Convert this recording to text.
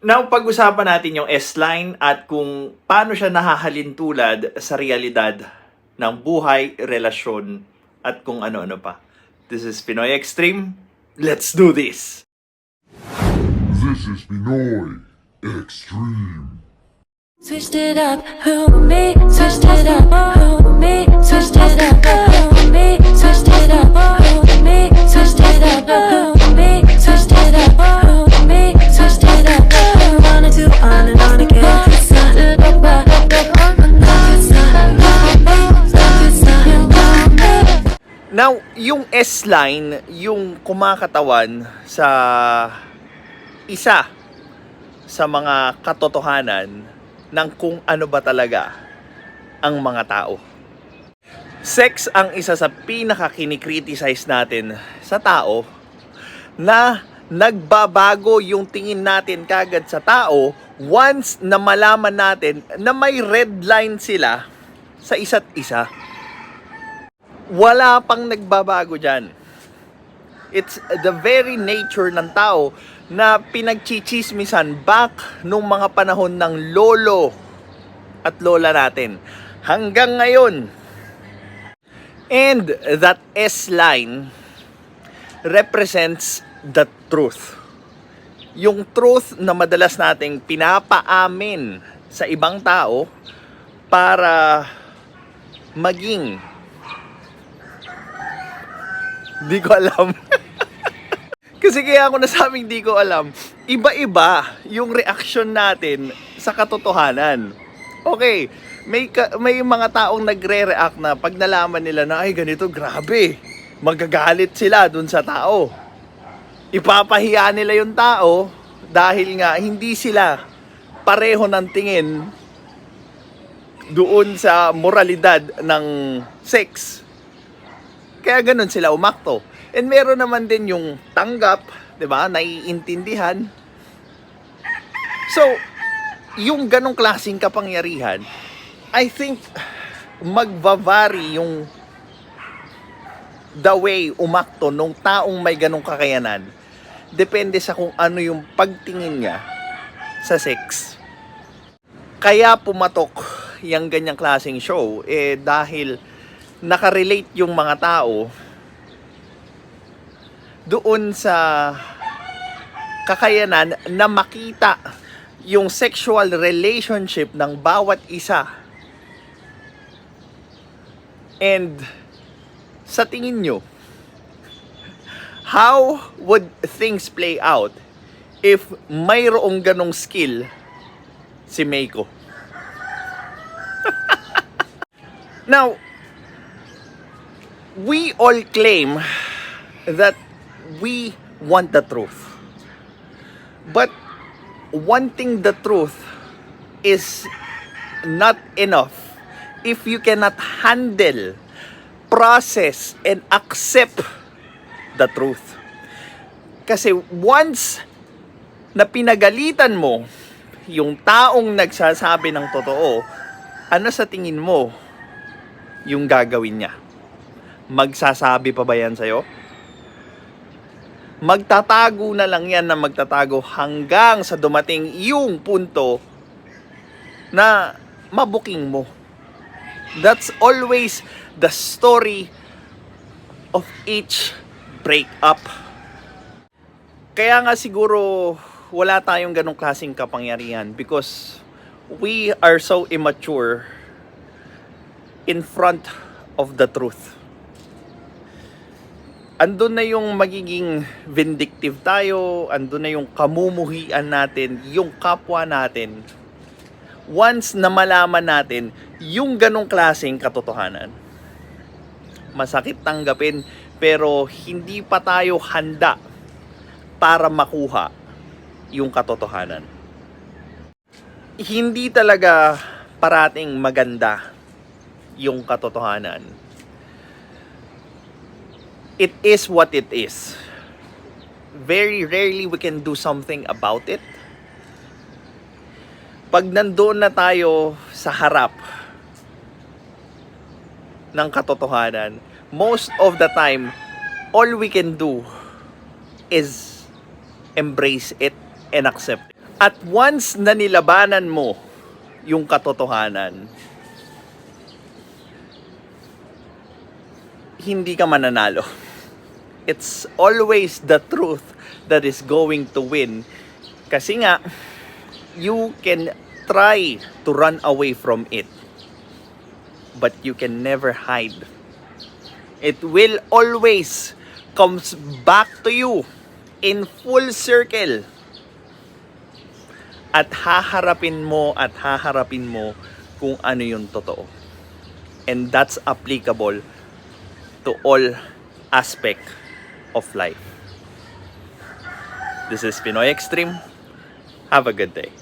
Now, pag-usapan natin yung S-line at kung paano siya nahahalin tulad sa realidad ng buhay, relasyon, at kung ano-ano pa. This is Pinoy Extreme. Let's do this! This is Pinoy Extreme. Switched it up, who me? Switched it up, who me? Switched it up, who me? Switched it up, who me? Switched it up, who me? Switched it up, who me? Switched it up, wanted to on and on again. It's not Now, yung S-line, yung kumakatawan sa isa sa mga katotohanan ng kung ano ba talaga ang mga tao. Sex ang isa sa pinaka-kinikriticize natin sa tao na nagbabago yung tingin natin kagad sa tao once na malaman natin na may red line sila sa isa't isa. Wala pang nagbabago dyan. It's the very nature ng tao na pinagchichismisan back nung mga panahon ng lolo at lola natin hanggang ngayon. And that S-line represents the truth. Yung truth na madalas nating pinapaamin sa ibang tao para maging di ko alam. Kasi kaya ako nasabing di ko alam, iba-iba yung reaction natin sa katotohanan. Okay, may mga taong nagre-react na pag nalaman nila na ay ganito, grabe, magagalit sila dun sa tao. Ipapahiya nila yung tao dahil nga hindi sila pareho ng tingin doon sa moralidad ng sex. Kaya ganun sila umakto. And meron naman din yung tanggap, 'di ba? Naiintindihan. So, yung ganong klaseng kapangyarihan, I think magva-vary yung the way umakto nung taong may ganong kakayanan. Depende sa kung ano yung pagtingin niya sa sex. Kaya pumatok yung ganyang klaseng show dahil nakarelate yung mga tao doon sa kakayanan na makita yung sexual relationship ng bawat isa. And sa tingin nyo, how would things play out if mayroong ganong skill si Meiko? Now, we all claim that we want the truth. But wanting the truth is not enough if you cannot handle, process, and accept the truth. Kasi once na pinagalitan mo yung taong nagsasabi ng totoo, ano sa tingin mo yung gagawin niya? Magsasabi pa ba yan sa'yo? Magtatago na lang yan na magtatago hanggang sa dumating yung punto na mabuking mo. That's always the story of each breakup. Kaya nga siguro wala tayong ganong klaseng kapangyarihan because we are so immature in front of the truth. Andun na yung magiging vindictive tayo, andun na yung kamumuhian natin, yung kapwa natin. Once na malaman natin yung ganong klaseng katotohanan. Masakit tanggapin, pero hindi pa tayo handa para makuha yung katotohanan. Hindi talaga parating maganda yung katotohanan. It is what it is. Very rarely we can do something about it. Pag nandoon na tayo sa harap ng katotohanan, most of the time, all we can do is embrace it and accept it. At once na nilabanan mo yung katotohanan, hindi ka mananalo. It's always the truth that is going to win. Kasi nga, you can try to run away from it, but you can never hide. It will always comes back to you in full circle. At haharapin mo kung ano yung totoo. And that's applicable to all aspect of life. This is Pinoy Extreme. Have a good day.